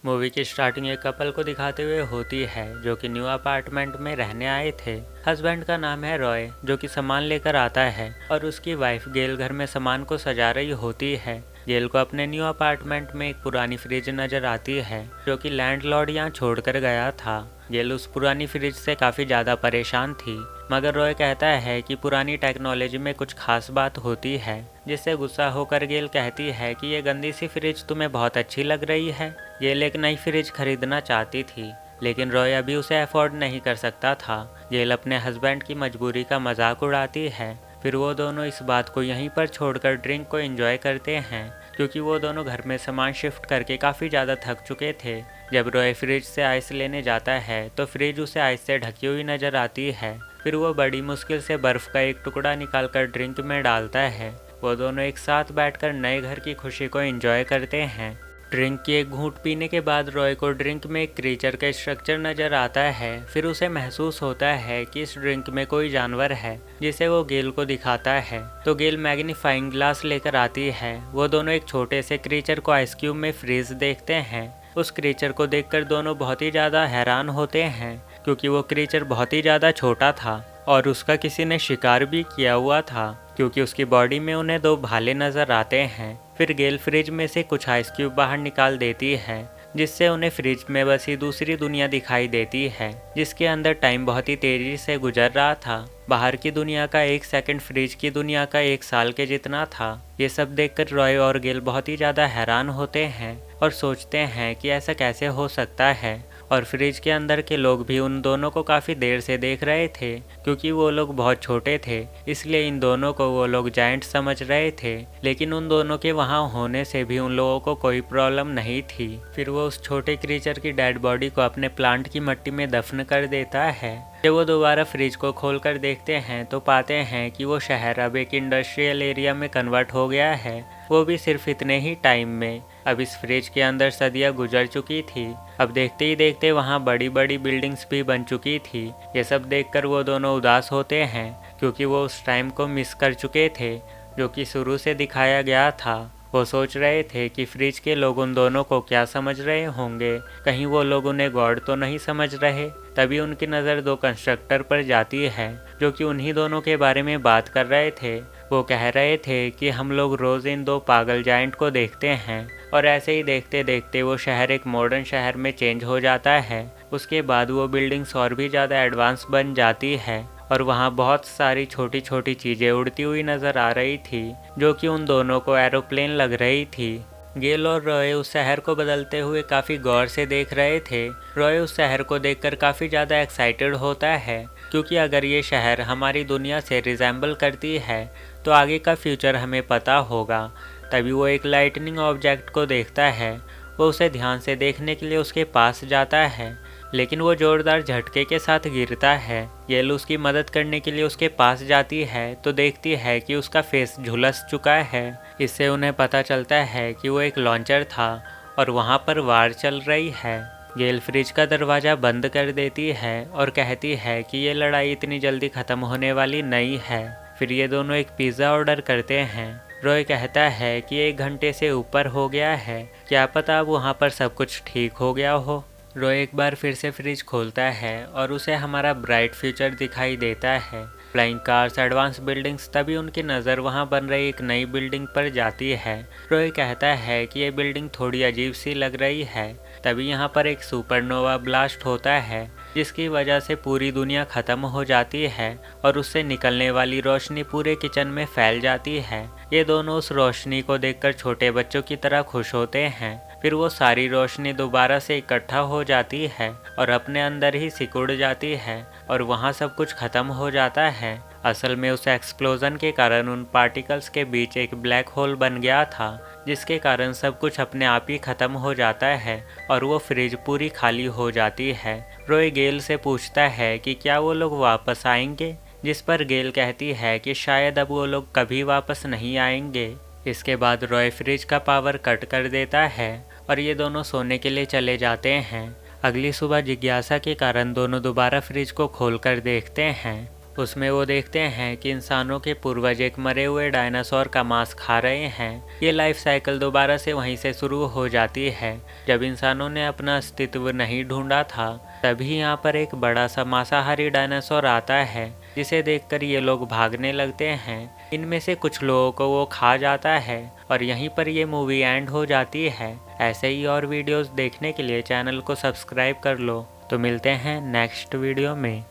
Movie की starting एक couple को दिखाते हुए होती है जो कि न्यू अपार्टमेंट में रहने आए थे। हस्बैंड का नाम है रॉय जो कि सामान लेकर आता है और उसकी वाइफ गेल घर में सामान को सजा रही होती है। गेल को अपने न्यू अपार्टमेंट में एक पुरानी फ्रिज नजर आती है जो कि लैंडलॉर्ड यहाँ छोड़कर गया था। गेल उस पुरानी फ्रिज से काफ़ी ज़्यादा परेशान थी, मगर रॉय कहता है कि पुरानी टेक्नोलॉजी में कुछ खास बात होती है, जिससे गुस्सा होकर गेल कहती है कि ये गंदी सी फ्रिज तुम्हें बहुत अच्छी लग रही है। गेल एक नई फ्रिज खरीदना चाहती थी, लेकिन रॉय अभी उसे अफोर्ड नहीं कर सकता था। गेल अपने हस्बैंड की मजबूरी का मजाक उड़ाती है। फिर वो दोनों इस बात को यहीं पर छोड़कर ड्रिंक को एंजॉय करते हैं, क्योंकि वो दोनों घर में सामान शिफ्ट करके काफ़ी ज़्यादा थक चुके थे। जब रॉय फ्रिज से आइस लेने जाता है तो फ्रिज उसे आइस से ढकी हुई नजर आती है। फिर वो बड़ी मुश्किल से बर्फ़ का एक टुकड़ा निकालकर ड्रिंक में डालता है। वो दोनों एक साथ बैठकर नए घर की खुशी को एंजॉय करते हैं। ड्रिंक की एक घूंट पीने के बाद रॉय को ड्रिंक में एक क्रीचर का स्ट्रक्चर नज़र आता है। फिर उसे महसूस होता है कि इस ड्रिंक में कोई जानवर है, जिसे वो गेल को दिखाता है। तो गेल मैग्नीफाइंग ग्लास लेकर आती है। वो दोनों एक छोटे से क्रीचर को आइस क्यूब में फ्रीज देखते हैं। उस क्रीचर को देखकर दोनों बहुत ही ज़्यादा हैरान होते हैं, क्योंकि वो क्रीचर बहुत ही ज़्यादा छोटा था और उसका किसी ने शिकार भी किया हुआ था, क्योंकि उसकी बॉडी में उन्हें दो भाले नज़र आते हैं। फिर गेल फ्रिज में से कुछ आइस क्यूब बाहर निकाल देती है, जिससे उन्हें फ्रिज में बसी दूसरी दुनिया दिखाई देती है, जिसके अंदर टाइम बहुत ही तेज़ी से गुजर रहा था। बाहर की दुनिया का एक सेकंड फ्रिज की दुनिया का 1 साल के जितना था। ये सब देखकर रॉय और गेल बहुत ही ज़्यादा हैरान होते हैं और सोचते हैं कि ऐसा कैसे हो सकता है। और फ्रिज के अंदर के लोग भी उन दोनों को काफ़ी देर से देख रहे थे, क्योंकि वो लोग बहुत छोटे थे, इसलिए इन दोनों को वो लोग जायंट समझ रहे थे। लेकिन उन दोनों के वहाँ होने से भी उन लोगों को कोई प्रॉब्लम नहीं थी। फिर वो उस छोटे क्रीचर की डेड बॉडी को अपने प्लांट की मिट्टी में दफन कर देता है। जब वो दोबारा फ्रिज को खोलकर देखते हैं तो पाते हैं कि वो शहर अब एक इंडस्ट्रियल एरिया में कन्वर्ट हो गया है, वो भी सिर्फ इतने ही टाइम में। अब इस फ्रिज के अंदर सदियां गुजर चुकी थी। अब देखते ही देखते वहाँ बड़ी बड़ी बिल्डिंग्स भी बन चुकी थी। ये सब देखकर वो दोनों उदास होते हैं, क्योंकि वो उस टाइम को मिस कर चुके थे जो कि शुरू से दिखाया गया था। वो सोच रहे थे कि फ्रिज के लोग उन दोनों को क्या समझ रहे होंगे, कहीं वो लोग उन्हें गॉड तो नहीं समझ रहे। तभी उनकी नज़र दो कंस्ट्रक्टर पर जाती है जो कि उन्हीं दोनों के बारे में बात कर रहे थे। वो कह रहे थे कि हम लोग रोज़ इन दो पागल जायंट को देखते हैं, और ऐसे ही देखते देखते वो शहर एक मॉडर्न शहर में चेंज हो जाता है। उसके बाद वो बिल्डिंग्स और भी ज़्यादा एडवांस बन जाती है और वहाँ बहुत सारी छोटी छोटी चीज़ें उड़ती हुई नज़र आ रही थी, जो कि उन दोनों को एरोप्लेन लग रही थी। गेल और रॉय उस शहर को बदलते हुए काफ़ी गौर से देख रहे थे। रॉय उस शहर को देखकर काफ़ी ज़्यादा एक्साइटेड होता है, क्योंकि अगर ये शहर हमारी दुनिया से रिजेंबल करती है तो आगे का फ्यूचर हमें पता होगा। तभी वो एक लाइटनिंग ऑब्जेक्ट को देखता है। वो उसे ध्यान से देखने के लिए उसके पास जाता है, लेकिन वो जोरदार झटके के साथ गिरता है। येल उसकी मदद करने के लिए उसके पास जाती है तो देखती है कि उसका फेस झुलस चुका है। इससे उन्हें पता चलता है कि वो एक लॉन्चर था और वहाँ पर वार चल रही है। गेल फ्रिज का दरवाज़ा बंद कर देती है और कहती है कि ये लड़ाई इतनी जल्दी ख़त्म होने वाली नहीं है। फिर ये दोनों एक पिज़्ज़ा ऑर्डर करते हैं। रॉय कहता है कि 1 घंटे से ऊपर हो गया है, क्या पता अब वहाँ पर सब कुछ ठीक हो गया हो। रॉय एक बार फिर से फ्रिज खोलता है और उसे हमारा ब्राइट फ्यूचर दिखाई देता है, फ्लाइंग कार्स, एडवांस बिल्डिंग्स। तभी उनकी नज़र वहाँ बन रही एक नई बिल्डिंग पर जाती है। रॉय कहता है कि ये बिल्डिंग थोड़ी अजीब सी लग रही है। तभी यहाँ पर एक सुपरनोवा ब्लास्ट होता है, जिसकी वजह से पूरी दुनिया ख़त्म हो जाती है और उससे निकलने वाली रोशनी पूरे किचन में फैल जाती है। ये दोनों उस रोशनी को देखकर छोटे बच्चों की तरह खुश होते हैं। फिर वो सारी रोशनी दोबारा से इकट्ठा हो जाती है और अपने अंदर ही सिकुड़ जाती है और वहाँ सब कुछ ख़त्म हो जाता है। असल में उस एक्सप्लोज़न के कारण उन पार्टिकल्स के बीच एक ब्लैक होल बन गया था, जिसके कारण सब कुछ अपने आप ही ख़त्म हो जाता है और वो फ्रिज पूरी खाली हो जाती है। रॉय गेल से पूछता है कि क्या वो लोग वापस आएंगे, जिस पर गेल कहती है कि शायद अब वो लोग कभी वापस नहीं आएंगे। इसके बाद रॉय फ्रिज का पावर कट कर देता है और ये दोनों सोने के लिए चले जाते हैं। अगली सुबह जिज्ञासा के कारण दोनों दोबारा फ्रिज को खोलकर देखते हैं उसमें वो देखते हैं कि इंसानों के पूर्वज एक मरे हुए डायनासोर का मांस खा रहे हैं। ये लाइफ साइकिल दोबारा से वहीं से शुरू हो जाती है जब इंसानों ने अपना अस्तित्व नहीं ढूंढा था। तभी यहाँ पर एक बड़ा सा मांसाहारी डायनासोर आता है जिसे देखकर ये लोग भागने लगते हैं। इनमें से कुछ लोगों को वो खा जाता है और यहीं पर ये मूवी एंड हो जाती है। ऐसे ही और वीडियोस देखने के लिए चैनल को सब्सक्राइब कर लो। तो मिलते हैं नेक्स्ट वीडियो में।